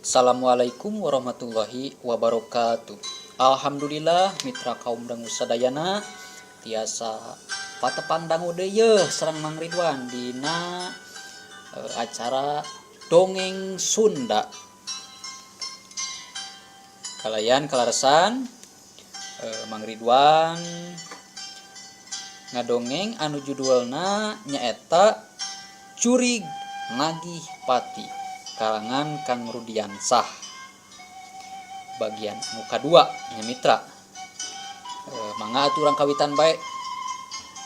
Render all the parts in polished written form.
Assalamualaikum warahmatullahi wabarakatuh. Alhamdulillah mitra kaum dangu sadayana tiasa patepan dangu deuyeuh sareng Mang Ridwan dina acara dongeng Sunda. Kalayan kalaresan Mang Ridwan ngadongeng anu judulna nyaeta Curig Nagih Pati kalangan Kang Rudiansah bagian anu kadua nya mitra. Mangga aturang kawitan bae.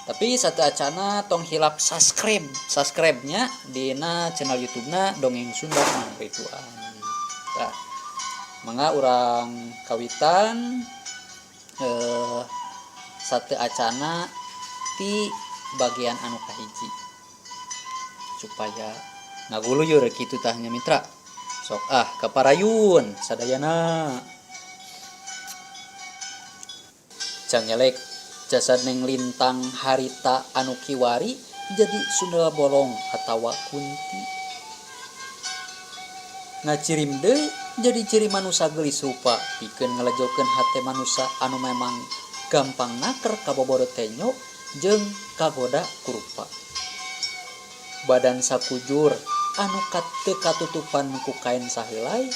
Tapi satu acana tong hilap subscribe-nya dina channel YouTube-na Dongeng Sunda Mang Ridwan. Tah, mangga urang kawitan satu acana ti bagian anu kahiji supaya ngaguluyur kitu tahnya mitra. Sok kaparayun sadayana. Cangelek jasad neng lintang harita anu kiwari jadi Sunda bolong atawa kunti. Ngacirim deui jadi ciri manusia gelis rupa pikeun ngalejokeun hate manusia anu memang gampang naker kaboboro tenyo jeung kagoda kurupa. Badan sakujur anu teu katutupan ku kain sahelai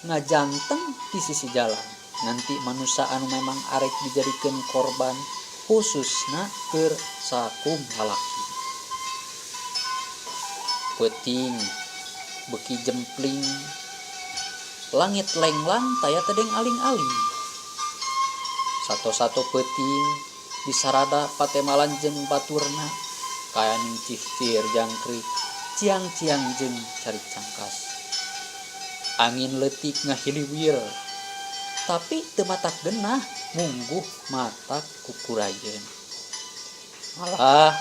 ngajanteng di sisi jalan. Nanti manusia anu memang arek dijadikeun korban khususna keur sakum lalaki. Peuting beki jempling langit lenglang taya tedeng aling-aling. Sato-sato peuting disarada patemalan jeung baturna kayaning cihcir jangkrik ciang-ciang jeung cari cangkas. Angin leutik ngahiliwir tapi teu matak genah mungguh matak kukurayeun. Malah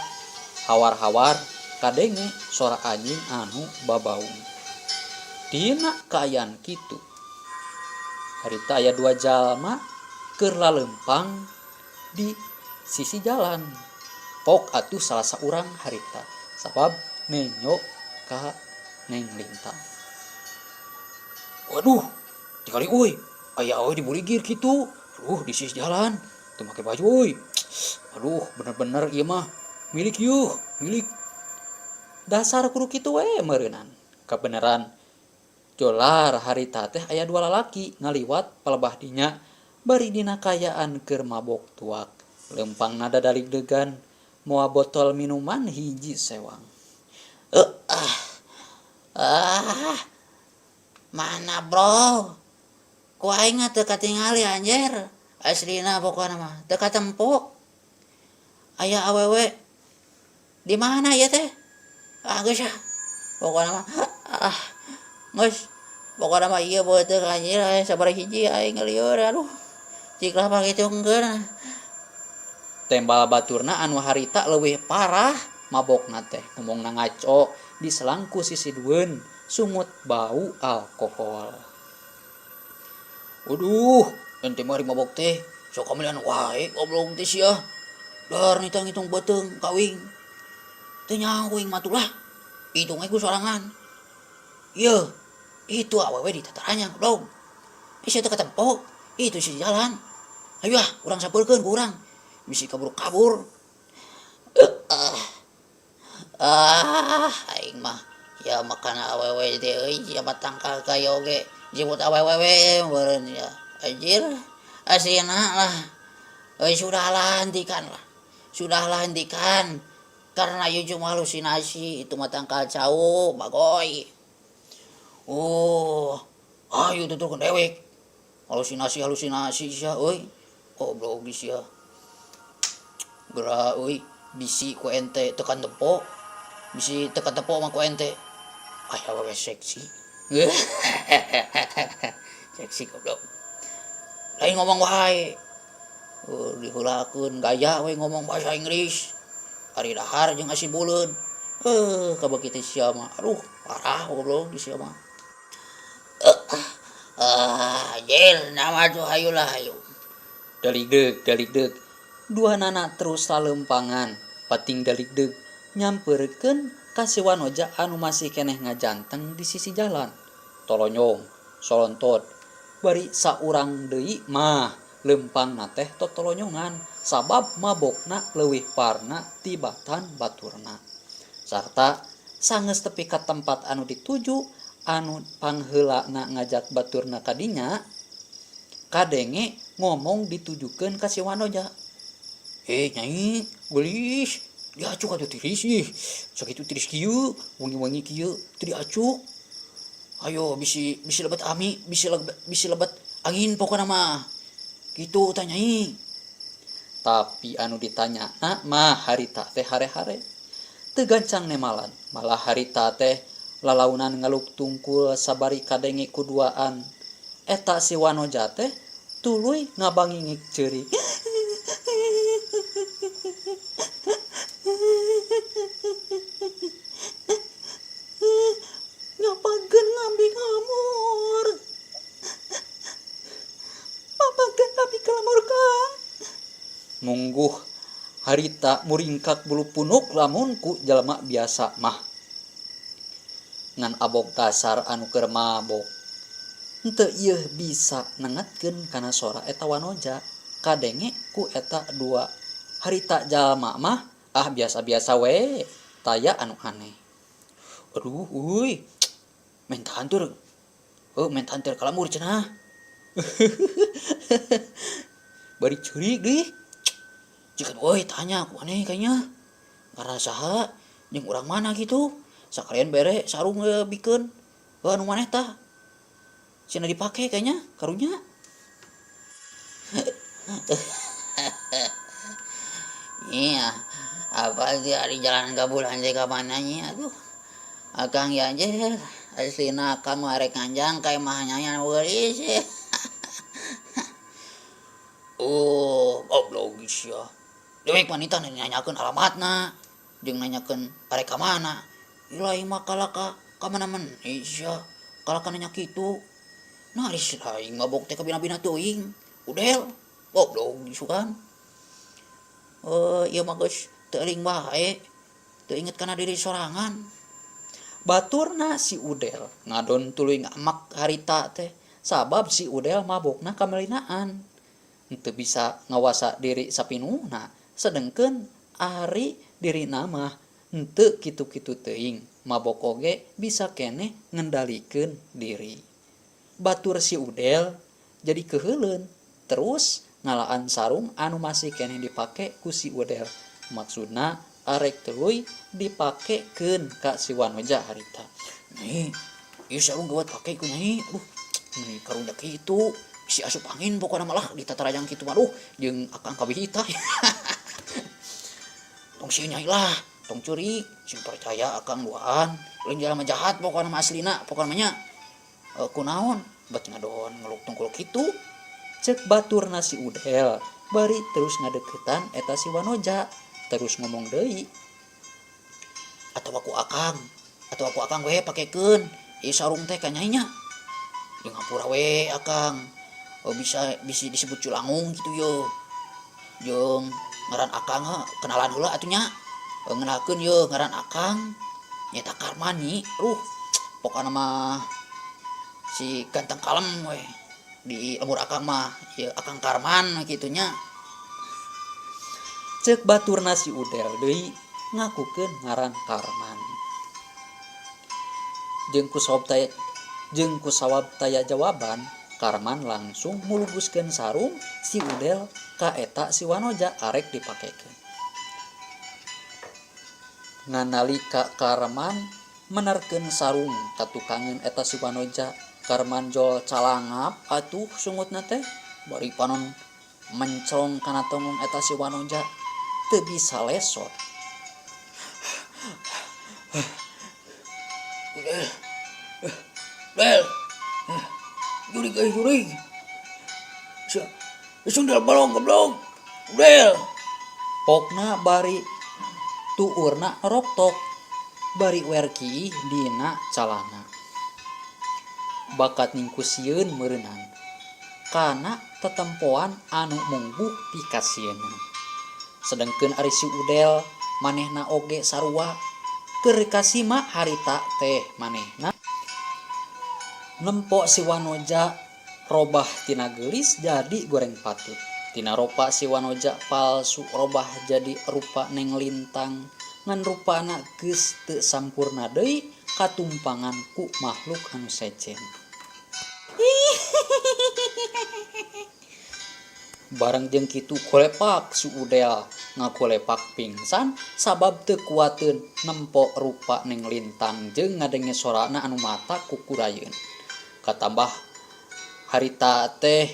hawar-hawar kadenge sora anjing anu babaung. Dina kaayaan kitu harita aya dua jalma keur lalempang di sisi jalan. Pok atuh salah saurang harita sabab nenyok ka neng lintang. Waduh, tikali euy, aya awe dibuligir kitu. Di sisi jalan, teu make baju euy. Aduh, bener-bener ieu mah milik yuh, milik. Dasar kudu kitu we meureunan. Kabeneran jolar harita teh aya dua lalaki ngaliwat palebah dinya bari dina kayaan keur mabok tuak. Lempang nada dalig-degan moa botol minuman hiji sewang. Mana bro? Ku aing teu katingali anjir. Aslina pokona mah teu katempuk. Aya awewe di mana ya teh? Geus pokona mah geus pokona mah ieu beuteuk anjir aya sabaraha hiji aing ngelieur aduh. Cik lah pakitu engkeun. Tembal baturna anu harita leuwih parah mabokna teh ngomongna ngaco diselang ku sisi dueun sungut bau alkohol. Waduh, ente mari mabok teh sok kamilian wae goblok teh sia. Dar ngitung-ngitung beuteung kawing. Teu nyawing matulah. Hitung we ku sorangan. Ieu, itu awewe di tataranya goblok. Isi teu katempok, itu si jalan. Ayo urang sampurkeun ku urang. Bisi kabur-kabur. Aing mah ya makan awewe teh euy sia batangkal kayo ge jebut awewe meureun ya. Anjir, asina lah. Sudahlah hentikan. Karena ieu cuma halusinasi, itu mah tangkal cau, bagoy. Ayo tuturkeun dewek. Halusinasi sia euy. Goblok sia. Geura euy bisi ku ente tekan tepok. Bisi tekan tepok mah ku ente. Aya awewe seksi. Seksi goblok. Lain ngomong wae. Diheulakeun gaya we ngomong bahasa Inggris. Ari dahar jeung asibuleun. Kabeh kitu sia mah. Aduh, parah goblok di sia mah. Jil nama tuh hayulah hayu. Daligdeug. Dua nana terus salempangan, pating daligdeug nyampeurkeun ka si wanoja anu masih keneh ngajanteng di sisi jalan. tolonyong solontot bari saurang deui mah lempangna teh totolonyongan sabab mabokna leuwih parna tibatan baturna sarta sangeus tepi ka tempat anu dituju anu pangheulana ngajak baturna kadinya kadenge ngomong ditujukeun ka si Wanoja. Nyai gelis diacuk atuh tiris ih sakitu tiris kieu wengi-wengi kieu teu diacuk ayo bisi lebet ami bisi lebet angin pokona mah kitu tah Nyai. Tapi anu ditanyana mah harita teh hare-hare teu gancang nemalan malah harita teh lalaunan ngaluk tungkul sabari kadenge kuduaan eta si Wanoja teh tuluy ngabangingik ceurik. Ngapageun ngambi ngamur. Papageun tapi kelamur Kang. Mungguh harita muringkak bulu punuk lamun ku jalma biasa mah. Ngan abog dasar anu keur mabok. Henteu ieu bisa nengetkeun kana sora eta Wanoja kadenge ku eta dua harita jalma mah biasa-biasa we taya anu aneh. Aduh euy men tantur kalamur cenah. Bari ceurik deui. Jika euy tanya ku aneh kayaknya ngaranna saha jeung urang mana gitu sakalian bere sarung bikeun anu maneh tah cenah dipake kayaknya karunya. Iya, apa dia di jalan kabulan ka mananya aduh. Akang ya anjir, aslina kamu arek kanjang ka imahnya nya geulis. Goblogis ya. Dewek wanita nanyakeun alamatna jeung nanyakeun arek ka mana. Ilahi mah kalaka ka mana-mana Isya. Kalaka nanya kitu. Nah, aing mabok teh ka bina-bina teuing. Udel. Goblogis kan. Ieu mah geus teu eling bae. Teu inget kana diri sorangan. Baturna si Udel ngadon tuluy ngamak harita teh sabab si Udel mabokna kamelinaan. Henteu bisa ngawasa diri sapinuhna sedengkeun ari dirina mah henteu kitu-kitu teuing mabok oge bisa keneh ngendalikeun diri. Batur si Udel jadi keheuleun terus ngalaan sarung anu masih keneh dipake ku si Udel. Maksudna arek tuluy dipakekeun ka si Wanoja harita. Nyai, ieu sarung gawat pake ku Nyai. Nyai karunya kitu si asup angin pokona malah ditatarajang kitu mah jeung akang kabihita. Tong si Nyai lah, tong ceurik, sing percaya akang duaan, lain jalma jahat pokona mah aslina, pokona mah nya. Kunaon? Bet ngadon ngeluk tungkul kitu. Cek baturna si Udel, bari terus ngadeuketan eta si Wanoja. Terus ngomong deui. Atau aku akang we pakekeun ieu sarung teh ka Nyai nya. Jeung ngapura we akang. Bisa disebut culangung gitu yo. Jeung ngaran akang kenalan heula atuh nya. Ngenalkeun yo ngaran akang nyata Karmani. Pokona mah si ganteng kalem we. Di lembur akang mah ieu akang Karman kitu nya. Cek baturna si Udel deui ngakukeun ngaran Karman. Jeung ku sawab taya jawaban, Karman langsung muluguskeun sarung si Udel ka eta si Wanoja arek dipakekeun. Nganalika Karman menerkeun sarung ka tukangeun eta si Wanoja, Karman jol calangap atuh sungutna teh bari panon mencong kana tongong eta si Wanoja. Teu bisa lesot. Udel. Jurig. Sundal balong goblok. Udel. Pokna bari tuurna roktok. Bari werki dina calana. Bakat ningkusieun meureunang. Kana tetempoan anu mungguh pikasieun. Sedengkeun ari si Udel manehna oge sarua keur kasih mah harita teh manehna Nempok si Wanoja robah tina gelis jadi goreng patut. Tina rupa si Wanoja palsu robah jadi rupa Neng Lintang. Ngan rupana geus teu sampurna deui katumpangan ku makhluk anu sejen. Bareng jeung kitu kolepak su Udel ngakolepak pingsan sabab teu kuateun nempok rupa Neng Lintang jeung ngadenge sorana anu mata kukurayeun. Katambah harita teh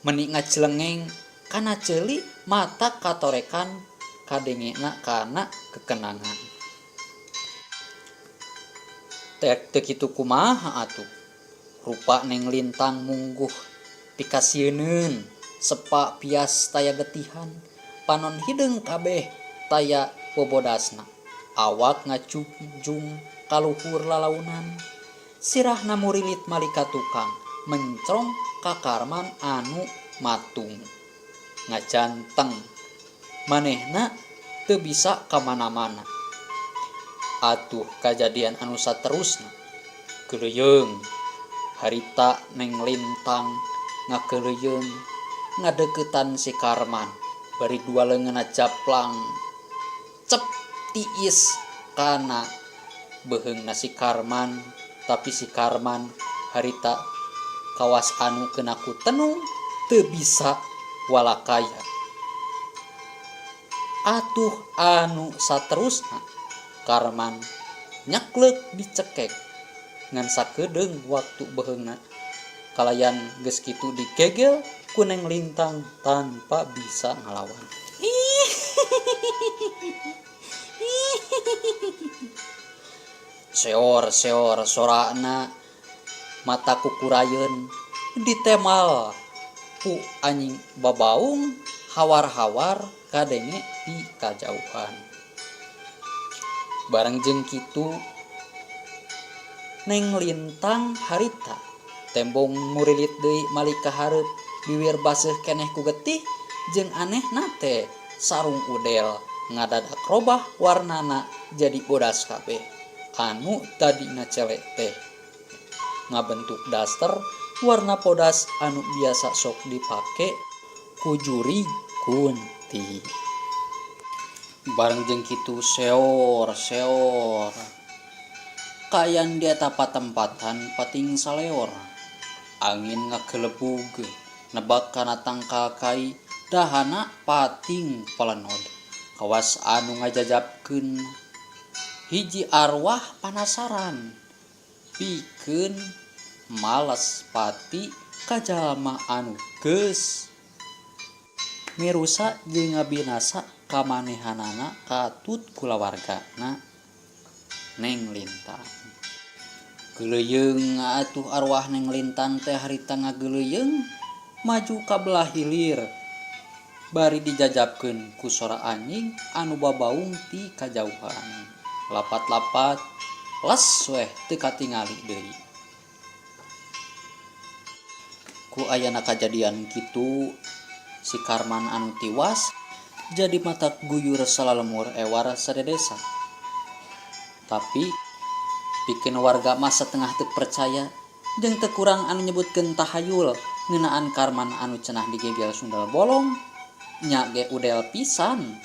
meuni ngacelengeng kana ceuli mata katorekan kadengena kana kekenangan. Teu kitu kumaha atuh? Rupa Neng Lintang mungguh pikasieun sepa pias taya getihan panon hideung kabeh taya bobodasna. Awak ngacunjung kaluhur lalaunan. Sirahna murilit malika tukang mencrong ka Karman anu matung. Ngajanteng manehna teu bisa ka mana-mana. Atuh kajadian anu saterusna. Geuleyeung harita Neng Lintang ngakeuleyeung ngadeuketan si Karman bari dua leungeunna japlang cep tiis kana beheungna si Karman. Tapi si Karman harita kawas anu kena ku tenung teu bisa walakaya. Atuh anu saterusna Karman nyakleuk dicekek ngan sakedeung waktu beheungna kalayan geus kitu digegel ku Neng Lintang tanpa bisa ngalawan. Seor sorana mata kukurayeun ditemal ku anjing babaung hawar-hawar kadenge di kajauhan. Bareng jeung kitu Neng Lintang harita tembong murilit deui malika hareup bibir baseuh keneh ku getih jeung anehna teh sarung Udel ngadadak robah warnana jadi bodas kabeh. Anu tadina celek teh ngabentuk daster warna podas anu biasa sok dipake ku juri kunti. Bareng jeung kitu seor kayan di eta patempatan pating saleor. Angin ngakelebug nebak kana tangkal kai dahana pating palenod. Kawas anu ngajajabkeun hiji arwah panasaran pikeun males pati ka jalma anu geus mirusa jeung ngabinasa kamanehanana katut kulawargana Neng Lintang. Geuleyeung atuh arwah Neng Lintang teh harita ngageuleyeung maju ka belah hilir bari dijajabkeun ku sora anjing anu babaung ti kajauhan. Lapat-lapat les weh teu katingali deui. Ku ayana kajadian kitu si Karman anu tiwas jadi mata guyur salalemur ewar sadedesa. Tapi pikeun warga mah satengah teu percaya jeung teu kurang anu nyebutkeun tahayul ngeunaan Karman anu cenah digegel sundal bolong nya ge Udel pisan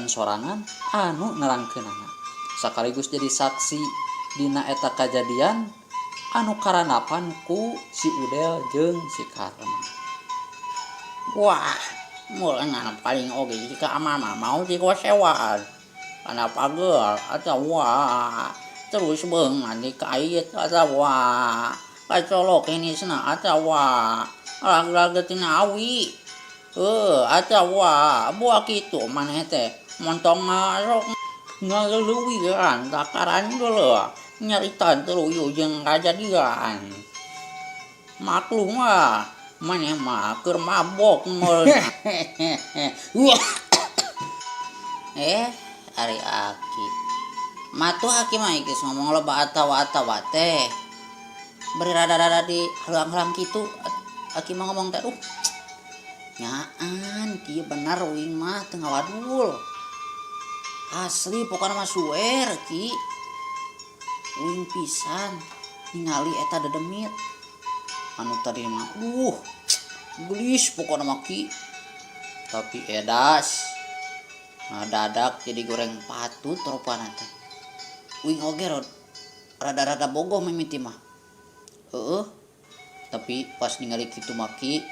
sorangan anu nerangkeunana sakaligus jadi saksi dina eta kajadian anu karanapan ku si Udel jeung si Karman. Wah, mulai paling oge jika mama mau dikosewaan karena pagel atau wah terus beungan dikait atau wah kacolok ini sana atau wah lag-lag tina awi atau wah buah kitu maneh teh montong ngarok ngaleuwian takaran dulu nyaritan teluyu jeung kajadian maklum mah maneh mah keur mabok mul ari aki matuh aki mah geus ngomong loba atawa-atawa teh beri rada-rada di halang-halang kitu aki mah ngomong teh nyaan kieu bener uing mah teu ngawadul asli pokona mah suwer ki uing pisan ningali eta dedemit anu tadi mah gelis pokokna maki tapi edas dadak jadi goreng patut rupana teh uing oge rada-rada bogoh mimiti mah tapi pas ningali kitu maki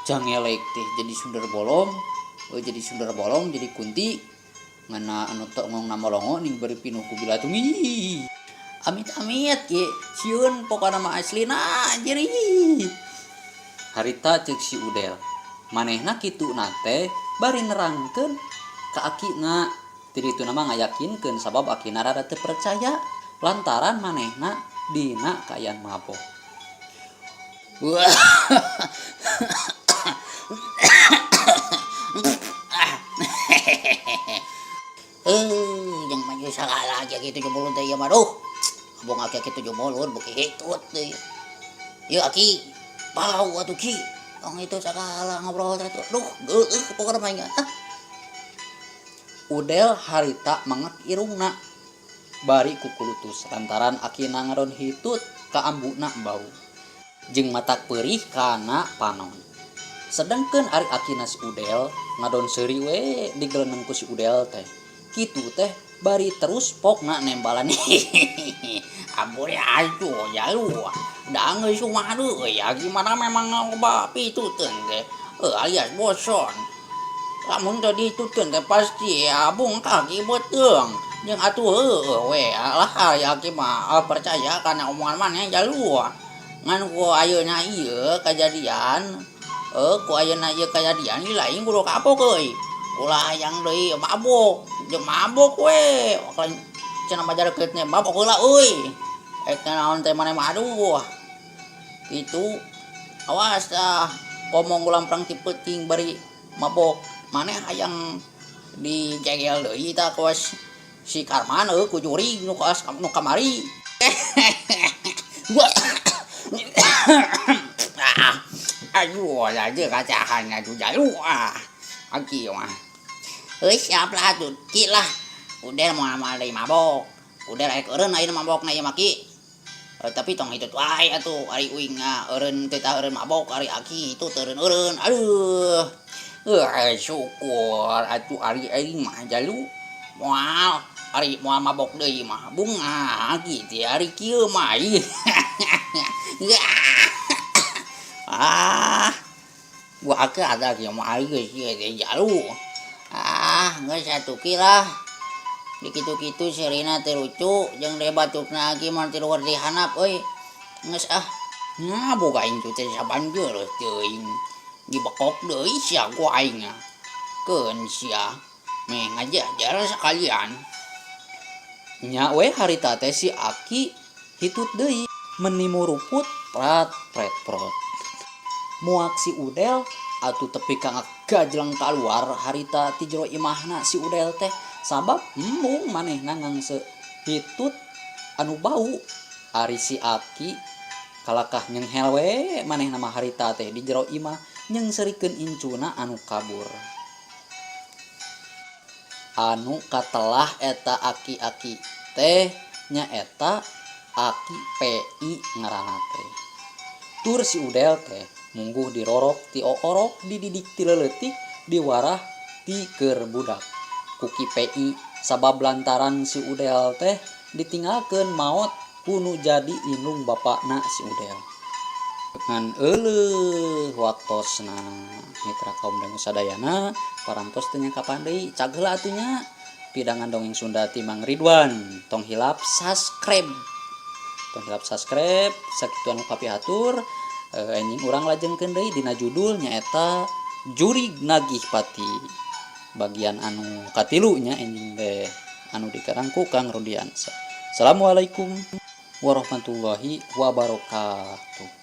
jangelek teh jadi sundar bolong jadi kunti ngana anu tok ngong namolongo ning bari pinuh ku bilatung amit-amit ge sieun pokona mah aslina jeri harita ceuk si Udel manehna kitu nate bari nerangkeun ka akina ti ditu nama ngayakinkeun sabab akina rada teu percaya lantaran manehna dina kaayaan mabok. Yang maju sagala aja gitu jumulun teh ya mah duh. Abong aki kitu jumulun beuki hitut teh. Ieu aki bau atuh ki. Tong itu sagala ngobrol teh tuh. Duh, geueuh pokona mah ingat. Udel harita manget irungna bari kukulutus lantaran akina ngaron hitut ka ambuna bau jeung matak perih kana panon. Sedengkeun ari akina si Udel ngadon seuri we digeleuneng ku si Udel teh. Kitu teh bari terus pokna nembalan. Ampun ya aduh ya lu. Da geus sumaduh ya gimana memang loba pituteun teh. Alias boson. Lamun tadi ditutkeun teh pasti abung kaki beteung. Jeung atuh we lah ya ki mah percaya kana omongan maneh jalu. Ngan ku ayeuna ieu kajadian ku ayeuna ieu kajadian lain kudu kapok euy. Ulah hayang deui mabok, jeung mabok we. Cenah majarekeut nya mabok heula euy. Eta naon teh maneh mah aduh. Itu awas ngomong ulang perang ti peuting bari mabok. Maneh hayang dijegel deui ta kos si Karman ku jurig nu kamari. Aduh, aja kacahan atuh jalu aki mah. Siap lah atuh ki lah. Udah mau deui mabok. Udah rek eureun ayeuna mabokna ieu maki. Tapi tong hitut wae atuh ari uing eureun teh tah eureun mabok ari aki itu teu eureun. Aduh. Syukur atuh ari aing mah jalu moal ari moal mabok deui mah bunga gitu ari kieu mah. Gua ke ada yang mau ari geus ieu jalu. Geus atuh kilah. Dikitu-kitu sirina teh lucu jeung de batukna lagi mah ti luhur dihanap euy. Geus boga aing teh sabanjeur teuing. Dibekok deui sia ku aing. Keun sia meh ngajajar sekalian. Nya we harita teh si Aki hitut deui menimu ruput prat prot. Muak si Udel atuh tepi ka gajlang kaluar harita ti jero imahna si Udel teh sabab embung manehna ngangse hitut anu bau. Ari si Aki kalakah nyenghel we manehna mah harita teh di jero imah nyengsirikeun incuna anu kabur. Anu katelah eta aki-aki teh nyaeta Aki PI ngaranna teh. Tur si Udel teh mungguh dirorok ti orok dididik ti leuletik diwarah ti keur budak. Kuki PI sabab lantaran si Udel teh ditinggalkeun maot kunu jadi indung bapakna si Udel. Ngan euleuh waktosna mitra kaum dangu sadayana parantos teu nya kapan deui cag heula atuh nya pidangan dongeng Sunda ti Mang Ridwan tong hilap subscribe sakitu anu kapihatur enjing urang lajengkeun deui dina judul nyaeta Jurig Nagih Pati bagian anu katilu nya enjing teh anu dikarang ku Kang Rudiansa. Assalamualaikum warahmatullahi wabarakatuh.